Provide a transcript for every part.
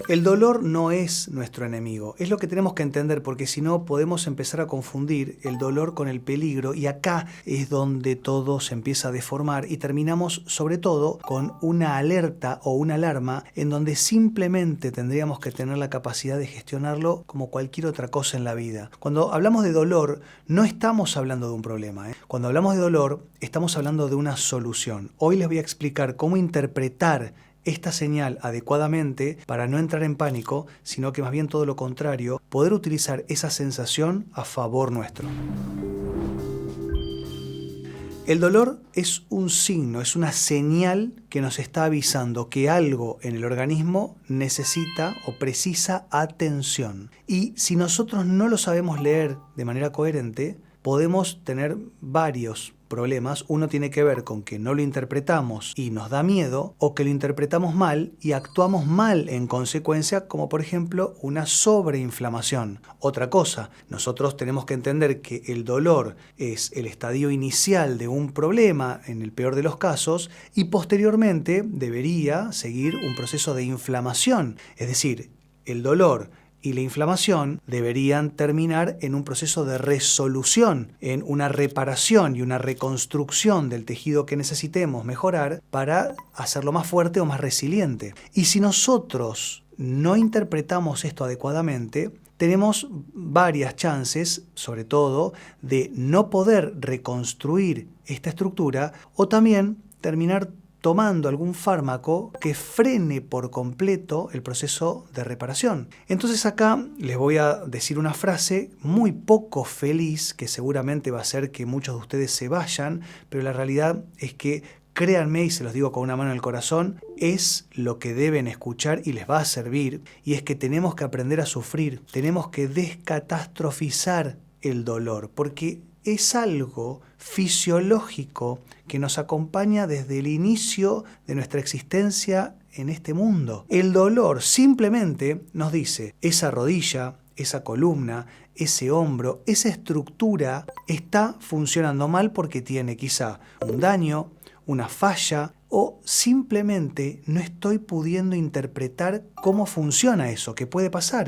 El dolor no es nuestro enemigo, es lo que tenemos que entender, porque si no podemos empezar a confundir el dolor con el peligro, y acá es donde todo se empieza a deformar y terminamos sobre todo con una alerta o una alarma en donde simplemente tendríamos que tener la capacidad de gestionarlo como cualquier otra cosa en la vida. Cuando hablamos de dolor no estamos hablando de un problema, Cuando hablamos de dolor estamos hablando de una solución. Hoy les voy a explicar cómo interpretar esta señal adecuadamente para no entrar en pánico, sino que más bien todo lo contrario, poder utilizar esa sensación a favor nuestro. El dolor es un signo, es una señal que nos está avisando que algo en el organismo necesita o precisa atención. Y si nosotros no lo sabemos leer de manera coherente, podemos tener varios problemas. Uno tiene que ver con que no lo interpretamos y nos da miedo, o que lo interpretamos mal y actuamos mal en consecuencia, como por ejemplo una sobreinflamación. Otra cosa, nosotros tenemos que entender que el dolor es el estadio inicial de un problema, en el peor de los casos, y posteriormente debería seguir un proceso de inflamación. Es decir, el dolor y la inflamación deberían terminar en un proceso de resolución, en una reparación y una reconstrucción del tejido que necesitemos mejorar para hacerlo más fuerte o más resiliente. Y si nosotros no interpretamos esto adecuadamente, tenemos varias chances, sobre todo, de no poder reconstruir esta estructura, o también terminar tomando algún fármaco que frene por completo el proceso de reparación. Entonces acá les voy a decir una frase muy poco feliz, que seguramente va a hacer que muchos de ustedes se vayan, pero la realidad es que, créanme, y se los digo con una mano en el corazón, es lo que deben escuchar y les va a servir, y es que tenemos que aprender a sufrir, tenemos que descatastrofizar el dolor, porque es algo fisiológico que nos acompaña desde el inicio de nuestra existencia en este mundo. El dolor simplemente nos dice: esa rodilla, esa columna, ese hombro, esa estructura está funcionando mal porque tiene quizá un daño, una falla, o simplemente no estoy pudiendo interpretar cómo funciona eso, que puede pasar,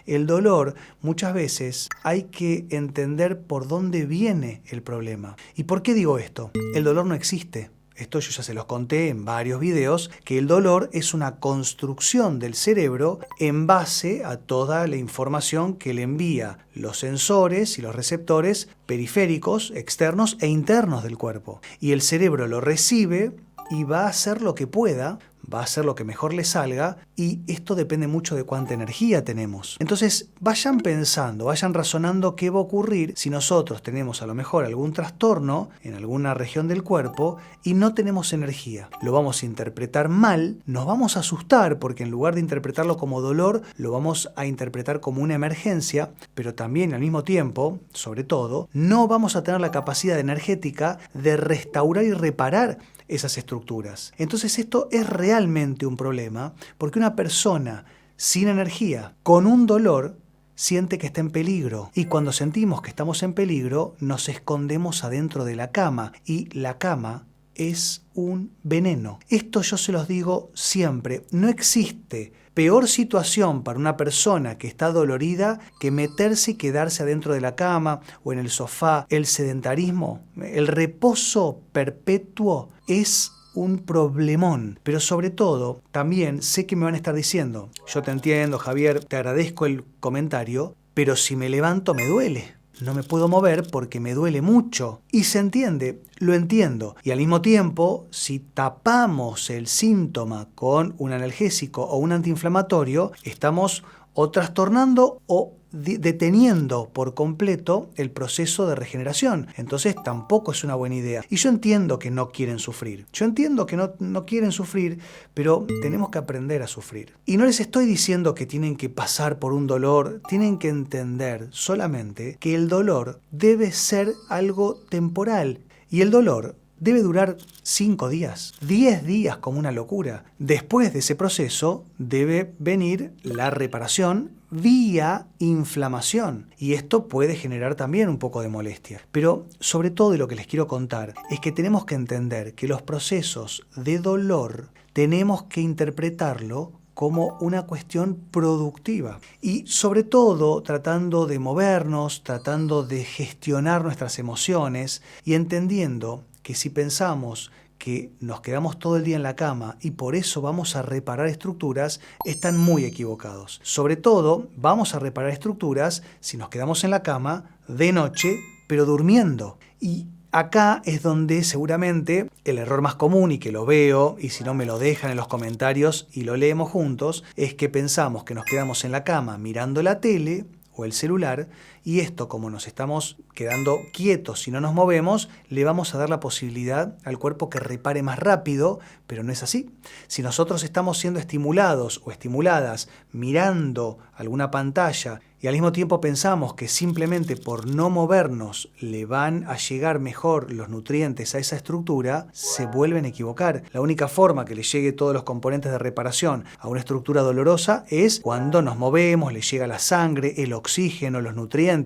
El dolor, muchas veces hay que entender por dónde viene el problema. ¿Y por qué digo esto? El dolor no existe. Esto yo ya se los conté en varios videos, que el dolor es una construcción del cerebro en base a toda la información que le envía los sensores y los receptores periféricos, externos e internos del cuerpo. Y el cerebro lo recibe y va a hacer lo que pueda, va a hacer lo que mejor le salga, y esto depende mucho de cuánta energía tenemos. Entonces vayan pensando, vayan razonando qué va a ocurrir si nosotros tenemos a lo mejor algún trastorno en alguna región del cuerpo y no tenemos energía. Lo vamos a interpretar mal, nos vamos a asustar porque en lugar de interpretarlo como dolor, lo vamos a interpretar como una emergencia, pero también al mismo tiempo, sobre todo, no vamos a tener la capacidad energética de restaurar y reparar esas estructuras. Entonces esto es realmente un problema, porque una persona sin energía, con un dolor, siente que está en peligro. Y cuando sentimos que estamos en peligro, nos escondemos adentro de la cama. Y la cama es un veneno. Esto yo se los digo siempre. No existe peor situación para una persona que está dolorida que meterse y quedarse adentro de la cama o en el sofá. El sedentarismo, el reposo perpetuo es un problemón. Pero sobre todo, también sé que me van a estar diciendo: yo te entiendo, Javier, te agradezco el comentario, pero si me levanto me duele. No me puedo mover porque me duele mucho. Y se entiende, lo entiendo. Y al mismo tiempo, si tapamos el síntoma con un analgésico o un antiinflamatorio, estamos o trastornando o deteniendo por completo el proceso de regeneración. Entonces tampoco es una buena idea. Y yo entiendo que no quieren sufrir. Yo entiendo que no quieren sufrir, pero tenemos que aprender a sufrir. Y no les estoy diciendo que tienen que pasar por un dolor. Tienen que entender solamente que el dolor debe ser algo temporal. Y el dolor debe durar 5 días, 10 días como una locura. Después de ese proceso debe venir la reparación vía inflamación. Y esto puede generar también un poco de molestia. Pero sobre todo, de lo que les quiero contar es que tenemos que entender que los procesos de dolor tenemos que interpretarlo como una cuestión productiva. Y sobre todo tratando de movernos, tratando de gestionar nuestras emociones y entendiendo que si pensamos que nos quedamos todo el día en la cama y por eso vamos a reparar estructuras, están muy equivocados. Sobre todo, vamos a reparar estructuras si nos quedamos en la cama de noche, pero durmiendo. Y acá es donde seguramente el error más común, y que lo veo, y si no me lo dejan en los comentarios y lo leemos juntos, es que pensamos que nos quedamos en la cama mirando la tele o el celular, y esto, como nos estamos quedando quietos y no nos movemos, le vamos a dar la posibilidad al cuerpo que repare más rápido, pero no es así. Si nosotros estamos siendo estimulados o estimuladas mirando alguna pantalla y al mismo tiempo pensamos que simplemente por no movernos le van a llegar mejor los nutrientes a esa estructura, se vuelven a equivocar. La única forma que le llegue todos los componentes de reparación a una estructura dolorosa es cuando nos movemos, le llega la sangre, el oxígeno, los nutrientes,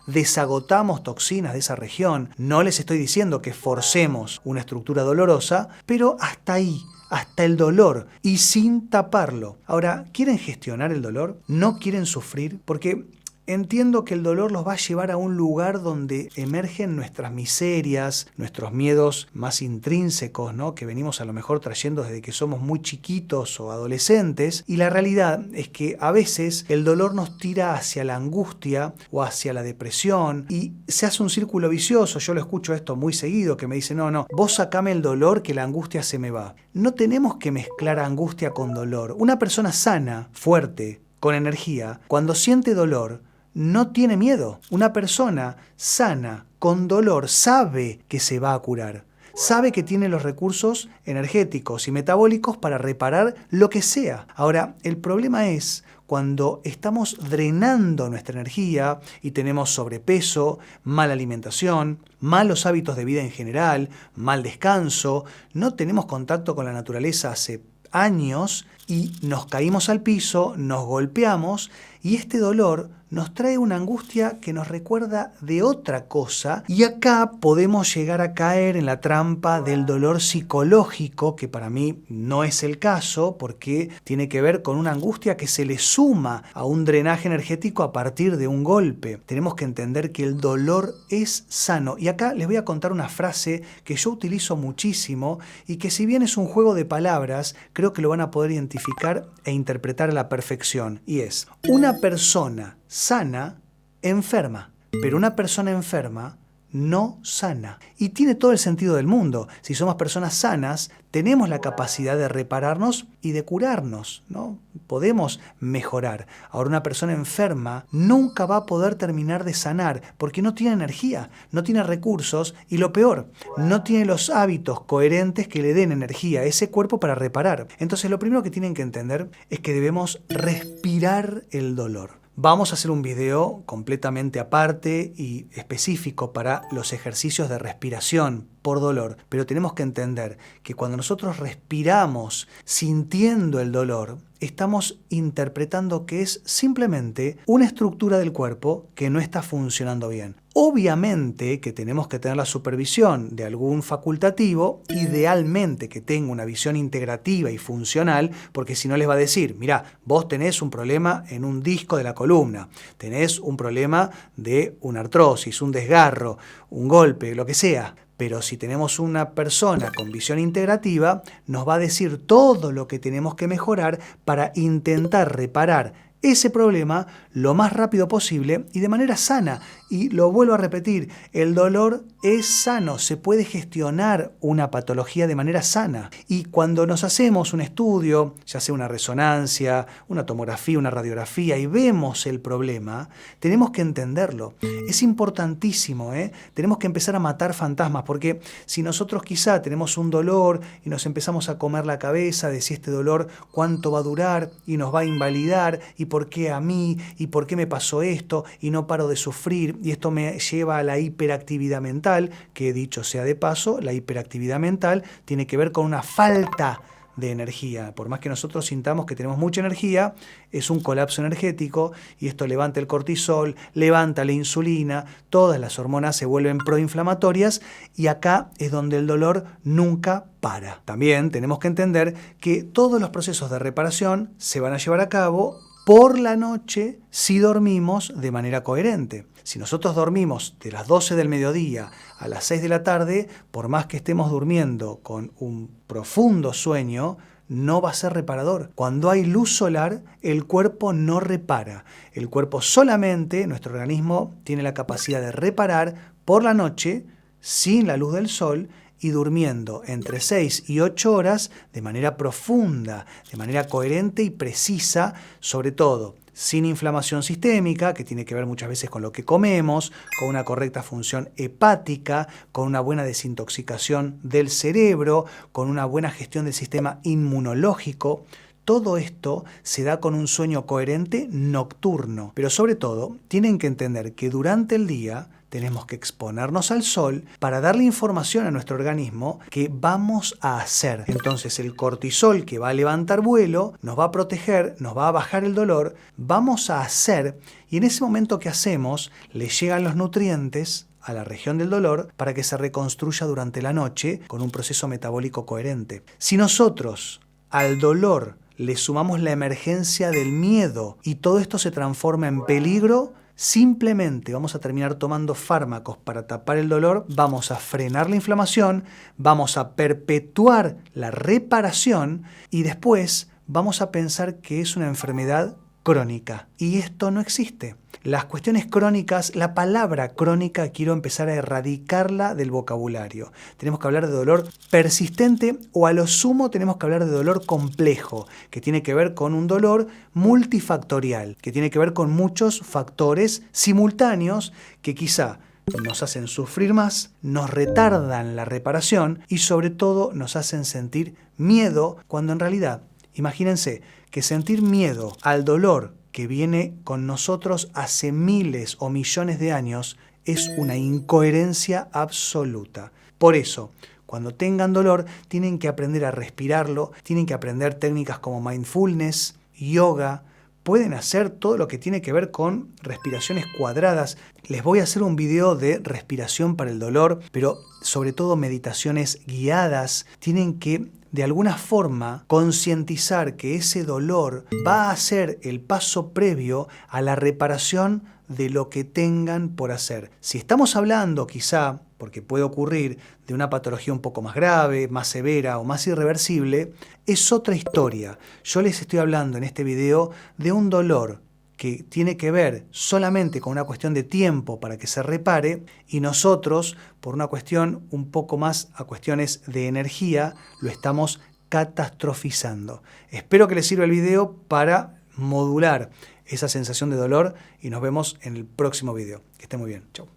desagotamos toxinas de esa región. No les estoy diciendo que forcemos una estructura dolorosa, pero hasta ahí, hasta el dolor, y sin taparlo. Ahora, ¿quieren gestionar el dolor? ¿No quieren sufrir? Porque entiendo que el dolor los va a llevar a un lugar donde emergen nuestras miserias, nuestros miedos más intrínsecos, ¿no? Que venimos a lo mejor trayendo desde que somos muy chiquitos o adolescentes, y la realidad es que a veces el dolor nos tira hacia la angustia o hacia la depresión y se hace un círculo vicioso. Yo lo escucho esto muy seguido, que me dicen, no, vos sacame el dolor que la angustia se me va. No tenemos que mezclar angustia con dolor. Una persona sana, fuerte, con energía, cuando siente dolor, no tiene miedo. Una persona sana, con dolor, sabe que se va a curar. Sabe que tiene los recursos energéticos y metabólicos para reparar lo que sea. Ahora, el problema es cuando estamos drenando nuestra energía y tenemos sobrepeso, mala alimentación, malos hábitos de vida en general, mal descanso, no tenemos contacto con la naturaleza hace años y nos caímos al piso, nos golpeamos y este dolor nos trae una angustia que nos recuerda de otra cosa, y acá podemos llegar a caer en la trampa del dolor psicológico, que para mí no es el caso porque tiene que ver con una angustia que se le suma a un drenaje energético a partir de un golpe. Tenemos que entender que el dolor es sano, y acá les voy a contar una frase que yo utilizo muchísimo y que, si bien es un juego de palabras, creo que lo van a poder identificar e interpretar a la perfección, y es: una persona sana enferma, pero una persona enferma no sana. Y tiene todo el sentido del mundo. Si somos personas sanas, tenemos la capacidad de repararnos y de curarnos, ¿no? Podemos mejorar. Ahora, una persona enferma nunca va a poder terminar de sanar porque no tiene energía, no tiene recursos y, lo peor, no tiene los hábitos coherentes que le den energía a ese cuerpo para reparar. Entonces, lo primero que tienen que entender es que debemos respirar el dolor. Vamos a hacer un video completamente aparte y específico para los ejercicios de respiración por dolor, pero tenemos que entender que cuando nosotros respiramos sintiendo el dolor, estamos interpretando que es simplemente una estructura del cuerpo que no está funcionando bien. Obviamente que tenemos que tener la supervisión de algún facultativo, idealmente que tenga una visión integrativa y funcional, porque si no les va a decir, mirá, vos tenés un problema en un disco de la columna, tenés un problema de una artrosis, un desgarro, un golpe, lo que sea. Pero si tenemos una persona con visión integrativa, nos va a decir todo lo que tenemos que mejorar para intentar reparar ese problema lo más rápido posible y de manera sana. Y lo vuelvo a repetir, el dolor es sano, se puede gestionar una patología de manera sana. Y cuando nos hacemos un estudio, ya sea una resonancia, una tomografía, una radiografía, y vemos el problema, tenemos que entenderlo. Es importantísimo, tenemos que empezar a matar fantasmas, porque si nosotros quizá tenemos un dolor y nos empezamos a comer la cabeza de si este dolor cuánto va a durar y nos va a invalidar, y por qué a mí, y por qué me pasó esto, y no paro de sufrir, y esto me lleva a la hiperactividad mental, que, dicho sea de paso, la hiperactividad mental tiene que ver con una falta de energía. Por más que nosotros sintamos que tenemos mucha energía, es un colapso energético y esto levanta el cortisol, levanta la insulina, todas las hormonas se vuelven proinflamatorias y acá es donde el dolor nunca para. También tenemos que entender que todos los procesos de reparación se van a llevar a cabo por la noche si dormimos de manera coherente. Si nosotros dormimos de las 12 del mediodía a las 6 de la tarde, por más que estemos durmiendo con un profundo sueño, no va a ser reparador. Cuando hay luz solar, el cuerpo no repara. El cuerpo solamente, nuestro organismo, tiene la capacidad de reparar por la noche, sin la luz del sol, y durmiendo entre 6 y 8 horas de manera profunda, de manera coherente y precisa, sobre todo sin inflamación sistémica, que tiene que ver muchas veces con lo que comemos, con una correcta función hepática, con una buena desintoxicación del cerebro, con una buena gestión del sistema inmunológico. Todo esto se da con un sueño coherente nocturno, pero sobre todo tienen que entender que durante el día tenemos que exponernos al sol para darle información a nuestro organismo que vamos a hacer. Entonces el cortisol que va a levantar vuelo nos va a proteger, nos va a bajar el dolor, vamos a hacer y en ese momento que hacemos le llegan los nutrientes a la región del dolor para que se reconstruya durante la noche con un proceso metabólico coherente. Si nosotros al dolor le sumamos la emergencia del miedo y todo esto se transforma en peligro, simplemente vamos a terminar tomando fármacos para tapar el dolor, vamos a frenar la inflamación, vamos a perpetuar la reparación y después vamos a pensar que es una enfermedad crónica. Y esto no existe. Las cuestiones crónicas, la palabra crónica quiero empezar a erradicarla del vocabulario. Tenemos que hablar de dolor persistente o a lo sumo tenemos que hablar de dolor complejo, que tiene que ver con un dolor multifactorial, que tiene que ver con muchos factores simultáneos que quizá nos hacen sufrir más, nos retardan la reparación y sobre todo nos hacen sentir miedo cuando en realidad, imagínense que sentir miedo al dolor que viene con nosotros hace miles o millones de años es una incoherencia absoluta. Por eso, cuando tengan dolor, tienen que aprender a respirarlo, tienen que aprender técnicas como mindfulness, yoga, pueden hacer todo lo que tiene que ver con respiraciones cuadradas. Les voy a hacer un video de respiración para el dolor, pero sobre todo meditaciones guiadas. Tienen que de alguna forma concientizar que ese dolor va a ser el paso previo a la reparación de lo que tengan por hacer. Si estamos hablando quizá, porque puede ocurrir, de una patología un poco más grave, más severa o más irreversible, es otra historia. Yo les estoy hablando en este video de un dolor que tiene que ver solamente con una cuestión de tiempo para que se repare y nosotros, por una cuestión un poco más a cuestiones de energía, lo estamos catastrofizando. Espero que les sirva el video para modular esa sensación de dolor y nos vemos en el próximo video. Que esté muy bien. Chau.